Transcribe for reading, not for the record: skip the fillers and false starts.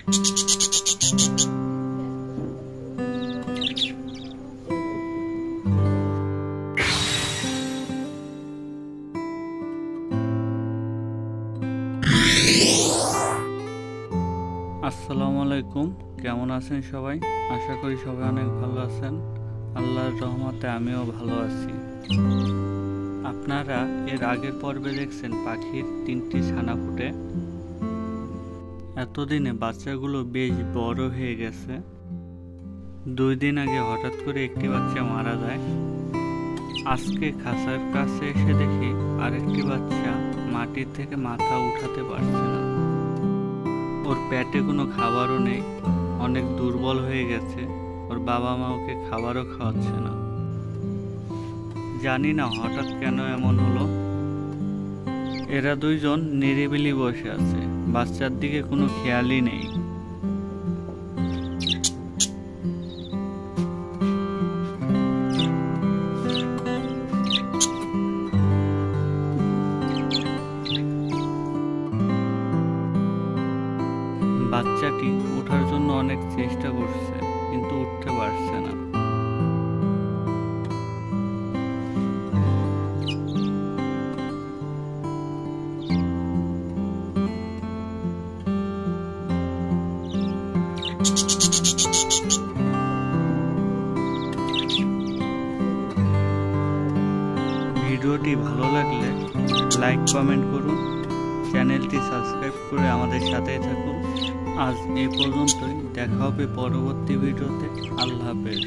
আসসালামু আলাইকুম, কেমন আছেন সবাই? আশা করি সবাই অনেক ভালো আছেন। আল্লাহর রহমতে আমিও ভালো আছি। আপনারা এর আগের পর্বে দেখছেন পাখির 3টি ছানা ফুটে। এতদিনে বাচ্চাগুলো বেশ বড় হয়ে গেছে। 2 দিন আগে হঠাৎ করে একটি বাচ্চা মারা যায়। আজকে খাঁচার কাছে এসে দেখি আরেকটি বাচ্চা মাটির থেকে মাথা উঠাতে পারছে না। ওর পেটে কোনো খাবারও নেই, অনেক দুর্বল হয়ে গেছে। ওর বাবা মা ওকে খাবারও খাওয়াচ্ছে না। জানি না হঠাৎ কেন এমন হলো। এরা দুইজন নিরিবিলি বসে আছে, বাচ্চার দিকে কোনো খেয়ালই নেই। বাচ্চাটি ওঠার জন্য অনেক চেষ্টা করছে, কিন্তু উঠতে পারছে না। ভিডিওটি ভালো লাগলে লাইক কমেন্ট করুন, চ্যানেলটি সাবস্ক্রাইব করে আমাদের সাথেই থাকুন। আজ এই পর্যন্তই, দেখা হবে পরবর্তী ভিডিওতে। আল্লাহ হাফেজ।